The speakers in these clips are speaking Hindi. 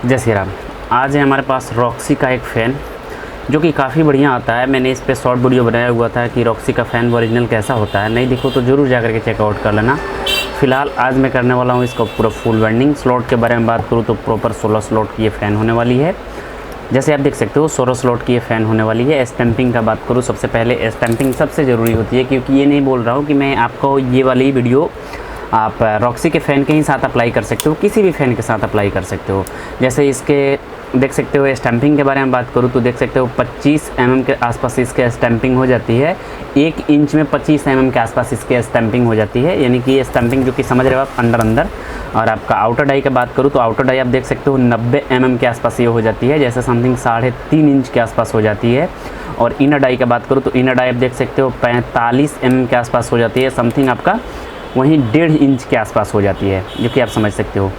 जय श्री राम। आज है हमारे पास रॉक्सी का एक फ़ैन जो कि काफ़ी बढ़िया आता है। मैंने इस पे शॉर्ट वीडियो बनाया हुआ था कि रॉक्सी का फ़ैन ओरिजिनल कैसा होता है। नहीं देखो तो ज़रूर जा के चेकआउट कर लेना। फ़िलहाल आज मैं करने वाला हूँ इसका पूरा फुल वेंडिंग। स्लॉट के बारे में बात करूँ तो प्रॉपर 16 स्लॉट की ये फ़ैन होने वाली है। जैसे आप देख सकते हो 16 स्लॉट की ये फ़ैन होने वाली है। स्टैंपिंग का बात करूँ, सबसे पहले स्टैंपिंग सबसे ज़रूरी होती है, क्योंकि ये नहीं बोल रहा हूँ कि मैं आपको ये वाली वीडियो आप रॉक्सी के फ़ैन के ही साथ अप्लाई कर सकते हो, किसी भी फ़ैन के साथ अप्लाई कर सकते हो। जैसे इसके देख सकते हो स्टैंपिंग के बारे में बात करूँ तो देख सकते हो 25 mm के आसपास इसके स्टैंपिंग हो जाती है। 1 इंच में 25 mm के आसपास इसके स्टैंपिंग हो जाती है, यानी कि ये स्टैंपिंग जो कि समझ रहे हो आप अंदर। और आपका आउटर डाई की बात करूँ तो आउटर डाई आप देख सकते हो 90 mm के आसपास ये हो जाती है, जैसे समथिंग 3.5 इंच के आसपास हो जाती है। और इनर डाई की बात करूँ तो इनर डाई आप देख सकते हो 45 mm के आसपास हो जाती है, समथिंग आपका वहीं 1.5 इंच के आसपास हो जाती है, जो कि आप समझ सकते हो।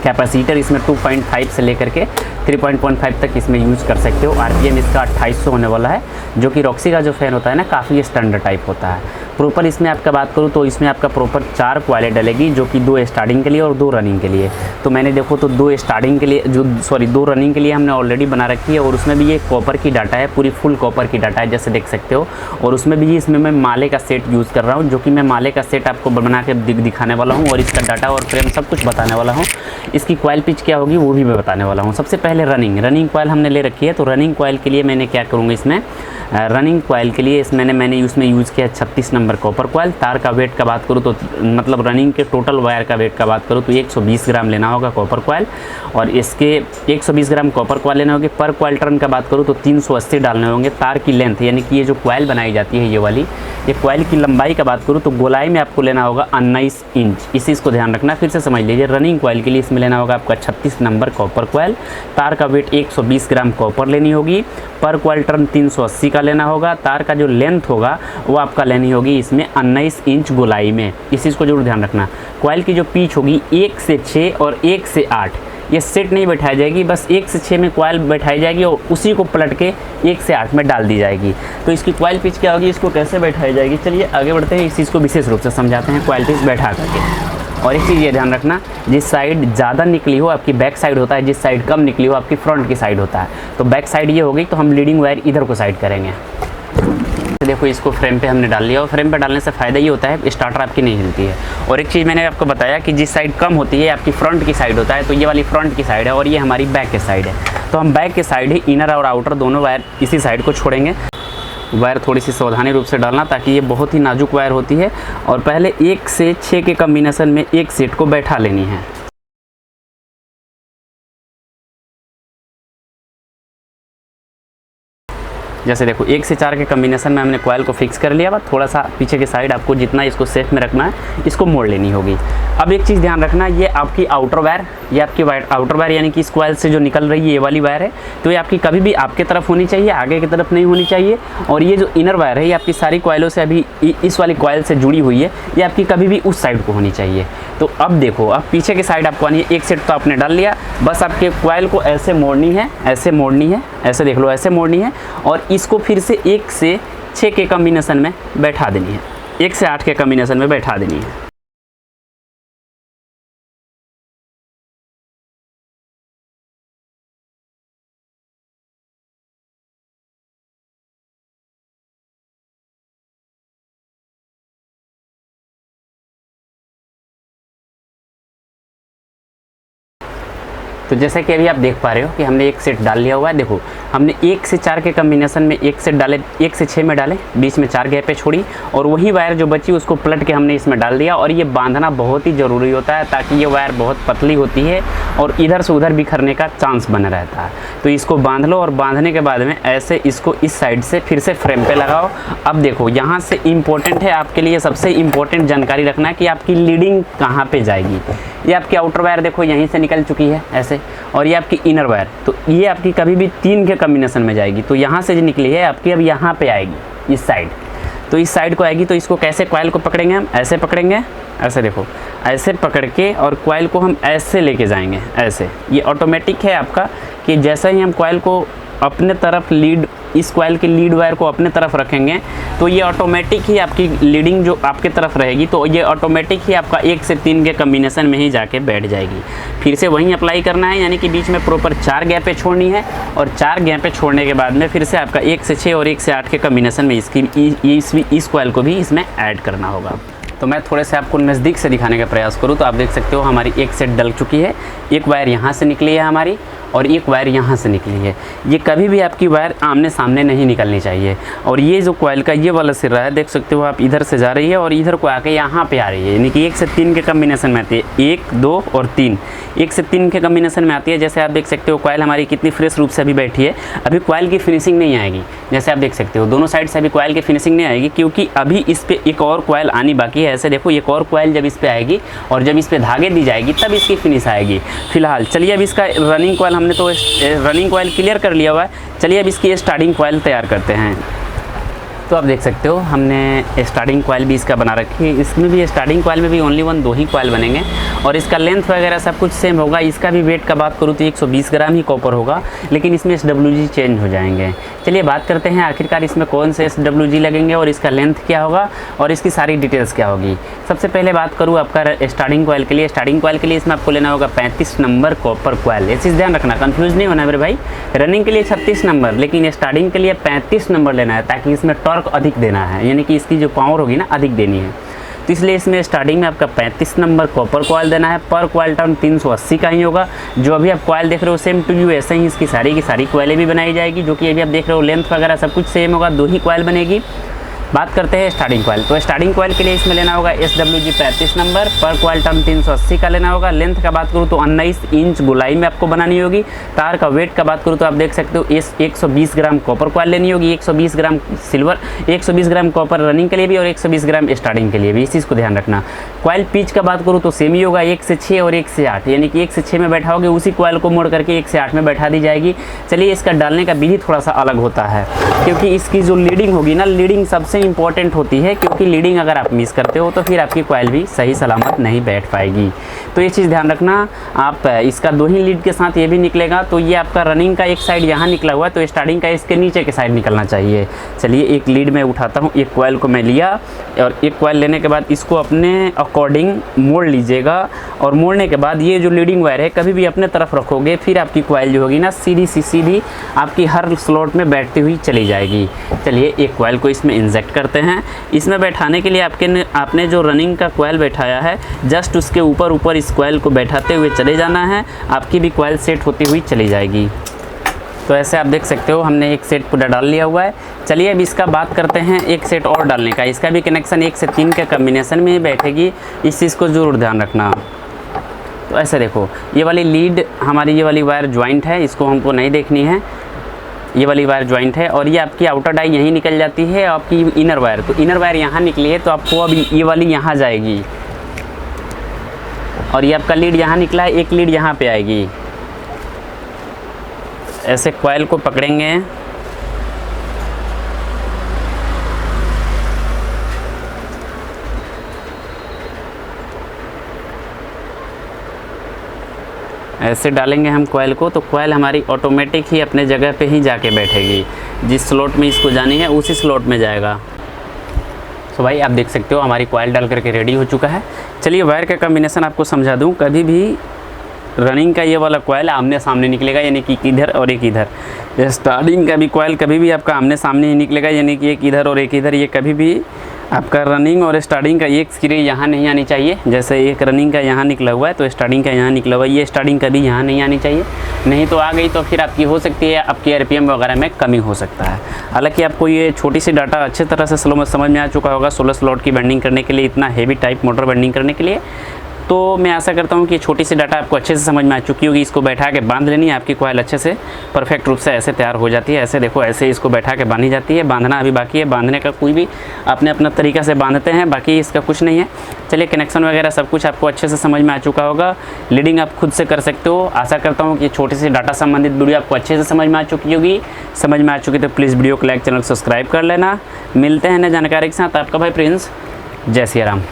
कैपेसिटर इसमें 2.5 से लेकर के 3.5 तक इसमें यूज़ कर सकते हो। आरपीएम इसका 2800 होने वाला है, जो कि रॉक्सी का जो फ़ैन होता है ना काफ़ी स्टैंडर्ड टाइप होता है। प्रॉपर इसमें आपका बात करूँ तो इसमें आपका प्रॉपर 4 क्वालिटी डलेगी, जो कि 2 स्टार्टिंग के लिए और 2 रनिंग के लिए। तो मैंने देखो तो 2 स्टार्टिंग के लिए 2 रनिंग के लिए हमने ऑलरेडी बना रखी है, और उसमें भी ये कॉपर की डाटा है, पूरी फुल कॉपर की डाटा है जैसे देख सकते हो। और उसमें भी इसमें मैं माले का सेट यूज़ कर रहा हूँ, जो कि मैं माले का सेट आपको बना के दिखाने वाला हूँ, और इसका डाटा और फ्रेम सब कुछ बताने वाला हूँ। इसकी कॉइल पिच क्या होगी वो भी मैं बताने वाला हूँ। सबसे पहले रनिंग कॉइल हमने ले रखी है। तो रनिंग कॉइल के लिए मैंने क्या करूँगा, इसमें रनिंग कॉइल के लिए मैंने उसमें यूज़ किया 36 नंबर कॉपर कॉइल। तार का वेट का बात करूँ तो मतलब रनिंग के टोटल वायर का वेट का बात करूँ तो 120 ग्राम लेना होगा कॉपर कॉइल, और इसके 120 ग्राम कॉपर कॉइल लेना होगी। पर कॉइल टर्न का बात करूँ तो 380 डालने होंगे। तार की लेंथ यानी कि ये जो कॉइल बनाई जाती है ये वाली, ये कॉइल की लंबाई का बात करूँ तो गोलाई में आपको लेना होगा 19 इंच। इस चीज़ को ध्यान रखना, फिर से समझ लीजिए। रनिंग कॉइल के लिए इसमें लेना होगा आपका 36 नंबर कॉपर कॉइल। तार का वेट 120 ग्राम कॉपर लेनी होगी। पर कॉइल टर्न 380 का लेना होगा। तार का जो लेंथ होगा वो आपका लेनी होगी इसमें 19 इंच गोलाई में। इस चीज़ को जरूर ध्यान रखना। कॉइल की जो पिच होगी 1 से 6 और 1 से 8, ये सेट नहीं बैठाई जाएगी, बस 1 से 6 में कॉइल बैठाई जाएगी और उसी को पलट के 1 से 8 में डाल दी जाएगी। तो इसकी कॉइल पिच क्या होगी, इसको कैसे बैठाई जाएगी, चलिए आगे बढ़ते हैं। इस चीज़ को विशेष रूप से समझाते हैं कॉइल पिच बैठा करके। और एक चीज़ ये ध्यान रखना, जिस साइड ज़्यादा निकली हो आपकी बैक साइड होता है, जिस साइड कम निकली हो आपकी फ्रंट की साइड होता है। तो बैक साइड ये होगी तो हम लीडिंग वायर इधर को साइड करेंगे। देखो इसको फ्रेम पे हमने डाल लिया, और फ्रेम पे डालने से फ़ायदा ये होता है स्टार्टर आपकी नहीं हिलती है। और एक चीज़ मैंने आपको बताया कि जिस साइड कम होती है आपकी फ्रंट की साइड होता है, तो ये वाली फ्रंट की साइड है और ये हमारी बैक की साइड है। तो हम बैक की साइड ही इनर और आउटर दोनों वायर इसी साइड को छोड़ेंगे। वायर थोड़ी सी सावधानी रूप से डालना, ताकि ये बहुत ही नाजुक वायर होती है। और पहले 1 से 6 के कॉम्बिनेशन में एक सेट को बैठा लेनी है। जैसे देखो 1 से 4 के कॉम्बिनेशन में हमने कॉइल को फिक्स कर लिया। थोड़ा सा पीछे के साइड आपको जितना इसको सेफ में रखना है इसको मोड़ लेनी होगी। अब एक चीज़ ध्यान रखना, ये आपकी आउटर वायर, ये आपकी आउटर वायर यानी कि इस कॉइल से जो निकल रही है ये वाली वायर है, तो ये आपकी कभी भी आपके तरफ होनी चाहिए, आगे की तरफ नहीं होनी चाहिए। और ये जो इनर वायर है ये आपकी सारी कॉइलों से अभी इस वाली कॉइल से जुड़ी हुई है, ये आपकी कभी भी उस साइड को होनी चाहिए। तो अब देखो, अब पीछे के साइड आपको आनी है। एक सेट तो आपने डाल लिया, बस आपके कॉइल को ऐसे मोड़नी है, ऐसे मोड़नी है, ऐसे देख लो, ऐसे मोड़नी है। और इसको फिर से 1 से 6 के कॉम्बिनेशन में बैठा देनी है, 1 से 8 के कॉम्बिनेशन में बैठा देनी है। तो जैसे कि अभी आप देख पा रहे हो कि हमने एक सेट डाल लिया हुआ है। देखो हमने 1 से 4 के कॉम्बिनेशन में एक सेट डाले, 1 से 6 में डाले, बीच में 4 गैपें छोड़ी, और वही वायर जो बची उसको पलट के हमने इसमें डाल दिया। और ये बांधना बहुत ही ज़रूरी होता है, ताकि ये वायर बहुत पतली होती है और इधर से उधर बिखरने का चांस बना रहता है। तो इसको बांध लो, और बांधने के बाद में ऐसे इसको इस साइड से फिर से फ्रेम पे लगाओ। अब देखो यहाँ से इम्पोर्टेंट है आपके लिए, सबसे इम्पोर्टेंट जानकारी रखना है कि आपकी लीडिंग कहाँ पे जाएगी। ये आपकी आउटर वायर देखो यहीं से निकल चुकी है ऐसे, और ये आपकी इनर वायर, तो ये आपकी कभी भी 3 के कॉम्बिनेशन में जाएगी। तो यहाँ से जो निकली है आपकी अब यहाँ पे आएगी इस साइड, तो इस साइड को आएगी। तो इसको कैसे कॉइल को पकड़ेंगे, हम ऐसे पकड़ेंगे, ऐसे देखो, ऐसे पकड़ के और कॉइल को हम ऐसे लेके जाएंगे ऐसे। ये ऑटोमेटिक है आपका कि जैसे ही हम कॉइल को अपने तरफ लीड इस कॉइल के लीड वायर को अपने तरफ रखेंगे तो ये ऑटोमेटिक ही आपकी लीडिंग जो आपके तरफ रहेगी, तो ये ऑटोमेटिक ही आपका 1 से 3 के कम्बिनेशन में ही जाके बैठ जाएगी। फिर से वहीं अप्लाई करना है, यानी कि बीच में प्रॉपर 4 गैपें छोड़नी है और 4 गैपें छोड़ने के बाद में फिर से आपका 1 से 6 और 1 से 8 के कम्बिनेशन में इस कॉइल को भी इसमें ऐड करना होगा। तो मैं थोड़े से आपको नज़दीक से दिखाने का प्रयास करूँ तो आप देख सकते हो हमारी एक सेट डल चुकी है, एक वायर यहाँ से निकली है हमारी और एक वायर यहाँ से निकली है। ये कभी भी आपकी वायर आमने सामने नहीं निकलनी चाहिए। और ये जो कॉइल का ये वाला सिरा है, देख सकते हो आप, इधर से जा रही है और इधर को आके यहाँ पे आ रही है, यानी कि 1 से 3 के कम्बिनेशन में आती है, 1, 2 और 3, 1 से 3 के कम्बिनेशन में आती है। जैसे आप देख सकते हो कॉइल हमारी कितनी फ्रेश रूप से अभी बैठी है। अभी कॉइल की फिनिशिंग नहीं आएगी, जैसे आप देख सकते हो दोनों साइड से अभी कॉइल की फिनिशिंग नहीं आएगी, क्योंकि अभी इस पर एक और कॉइल आनी बाकी है। ऐसे देखो एक और कॉइल जब इस पर आएगी और जब इस पर धागे दी जाएगी तब इसकी फिनिश आएगी। फिलहाल चलिए अब इसका रनिंग कॉइल, हमने तो रनिंग कॉइल क्लियर कर लिया हुआ है, चलिए अब इसकी स्टार्टिंग कॉइल तैयार करते हैं। तो आप देख सकते हो हमने स्टार्टिंग कॉइल भी इसका बना रखी है। इसमें भी स्टार्टिंग कॉइल में भी ओनली 2 ही कॉइल बनेंगे और इसका लेंथ वगैरह सब कुछ सेम होगा। इसका भी वेट का बात करूँ तो 120 ग्राम ही कॉपर होगा, लेकिन इसमें SWG चेंज हो जाएंगे। चलिए बात करते हैं आखिरकार इसमें कौन से SWG लगेंगे और इसका लेंथ क्या होगा और इसकी सारी डिटेल्स क्या होगी। सबसे पहले बात करूँ आपका स्टार्टिंग कॉइल के लिए। स्टार्टिंग कॉइल के लिए इसमें आपको लेना होगा 35 नंबर कॉपर कॉइल। ये चीज़ ध्यान रखना, कंफ्यूज नहीं होना मेरे भाई। रनिंग के लिए 36 नंबर, लेकिन स्टार्टिंग के लिए 35 नंबर लेना है, ताकि इसमें टॉर्क अधिक देना है, यानी कि इसकी जो पावर होगी ना अधिक देनी है। तो इसलिए इसमें स्टार्टिंग में आपका 35 नंबर कॉपर कॉइल देना है। पर कॉइल टर्न 380 का ही होगा। जो अभी आप कॉइल देख रहे हो सेम टू यू ऐसे ही इसकी सारी की सारी कॉइलें भी बनाई जाएगी, जो कि अभी आप देख रहे हो लेंथ वगैरह सब कुछ सेम होगा, 2 ही कॉइल बनेगी। बात करते हैं स्टार्टिंग कॉइल। तो स्टार्टिंग कॉइल के लिए इसमें लेना होगा SWG 35 नंबर, पर कॉइल टर्न 380 का लेना होगा। लेंथ का बात करूँ तो 19 इंच गोलाई में आपको बनानी होगी। तार का वेट का बात करूँ तो आप देख सकते हो 120 ग्राम कॉपर कॉइल लेनी होगी, 120 ग्राम सिल्वर, 120 ग्राम कॉपर रनिंग के लिए भी और 120 ग्राम स्टार्टिंग के लिए भी। इस चीज़ को ध्यान रखना। कॉइल पिच का बात करूँ तो सेम ही होगा, 1 से 6 और 1 से 8, यानी कि 1 से 6 में बैठाओगे उसी कॉइल को मोड़ करके 1 से 8 में बैठा दी जाएगी। चलिए इसका डालने का विधि थोड़ा सा अलग होता है, क्योंकि इसकी जो लीडिंग होगी ना, लीडिंग सबसे इंपॉर्टेंट होती है, क्योंकि लीडिंग अगर आप मिस करते हो तो फिर आपकी कॉइल भी सही सलामत नहीं बैठ पाएगी। तो ये चीज़ ध्यान रखना आप। इसका 2 ही लीड के साथ ये भी निकलेगा। तो ये आपका रनिंग का एक साइड यहाँ निकला हुआ है, तो स्टार्टिंग का इसके नीचे के साइड निकलना चाहिए। चलिए एक लीड में उठाता हूँ, एक कॉइल को मैं लिया और एक कॉइल लेने के बाद इसको अपने अकॉर्डिंग मोड़ लीजिएगा। और मोड़ने के बाद ये जो लीडिंग वायर है कभी भी अपने तरफ रखोगे, फिर आपकी कॉइल जो होगी ना सीधी आपकी हर स्लॉट में बैठती हुई चली जाएगी। चलिए एक कॉइल को इसमें इंजेक्ट करते हैं। इसमें बैठाने के लिए आपने जो रनिंग का कॉइल बैठाया है, जस्ट उसके ऊपर इस कॉइल को बैठाते हुए चले जाना है, आपकी भी कॉइल सेट होती हुई चली जाएगी। तो ऐसे आप देख सकते हो हमने एक सेट पूरा डाल लिया हुआ है। चलिए अब इसका बात करते हैं एक सेट और डालने का। इसका भी कनेक्शन 1 से 3 के कम्बिनेशन में ही बैठेगी, इस चीज़ को ज़रूर ध्यान रखना। तो ऐसे देखो ये वाली लीड हमारी, ये वाली वायर ज्वाइंट है, इसको हमको नहीं देखनी है। ये वाली वायर ज्वाइंट है और ये आपकी आउटर डाई यहीं निकल जाती है, आपकी इनर वायर। तो इनर वायर यहाँ निकली है, तो आपको अब ये वाली यहाँ जाएगी और ये आपका लीड यहाँ निकला है, एक लीड यहाँ पे आएगी। ऐसे कॉइल को पकड़ेंगे, ऐसे डालेंगे हम कॉइल को, तो कॉइल हमारी ऑटोमेटिक ही अपने जगह पे ही जाके बैठेगी। जिस स्लॉट में इसको जानी है उसी स्लॉट में जाएगा। तो भाई आप देख सकते हो हमारी कॉइल डाल करके रेडी हो चुका है। चलिए वायर का कम्बिनेशन आपको समझा दूं। कभी भी रनिंग का ये वाला कॉइल आमने सामने निकलेगा, यानी कि इधर और एक इधर। स्टार्टिंग का भी कॉइल कभी भी आपका आमने सामने ही निकलेगा, यानी कि एक इधर और एक इधर। ये कभी भी आपका रनिंग और स्टार्टिंग का एक सिरे यहाँ नहीं आनी चाहिए। जैसे एक रनिंग का यहाँ निकला हुआ है तो स्टार्टिंग का यहाँ निकला हुआ है, ये स्टार्टिंग का भी यहाँ नहीं आनी चाहिए। नहीं तो आ गई तो फिर आपकी हो सकती है आपकी RPM वगैरह में कमी हो सकता है। हालांकि आपको ये छोटी सी डाटा अच्छे तरह से समझ में आ चुका होगा 16 स्लॉट की बेंडिंग करने के लिए, इतना हेवी टाइप मोटर बेंडिंग करने के लिए। तो मैं आशा करता हूँ कि छोटी सी डाटा आपको अच्छे से समझ में आ चुकी होगी। इसको बैठा के बांध लेनी है, आपकी कॉइल अच्छे से परफेक्ट रूप से ऐसे तैयार हो जाती है। ऐसे देखो, ऐसे इसको बैठा के बांधी जाती है। बांधना अभी बाकी है, बांधने का कोई भी अपने अपना तरीका से बांधते हैं, बाकी इसका कुछ नहीं है। चलिए कनेक्शन वगैरह सब कुछ आपको अच्छे से समझ में आ चुका होगा। लीडिंग आप खुद से कर सकते हो। आशा करता हूँ कि छोटी सी डाटा संबंधित वीडियो आपको अच्छे से समझ में आ चुकी होगी। समझ में आ चुकी तो प्लीज़ वीडियो को लाइक, चैनल सब्सक्राइब कर लेना। मिलते हैं नई जानकारी के साथ। आपका भाई प्रिंस। जय सिया राम।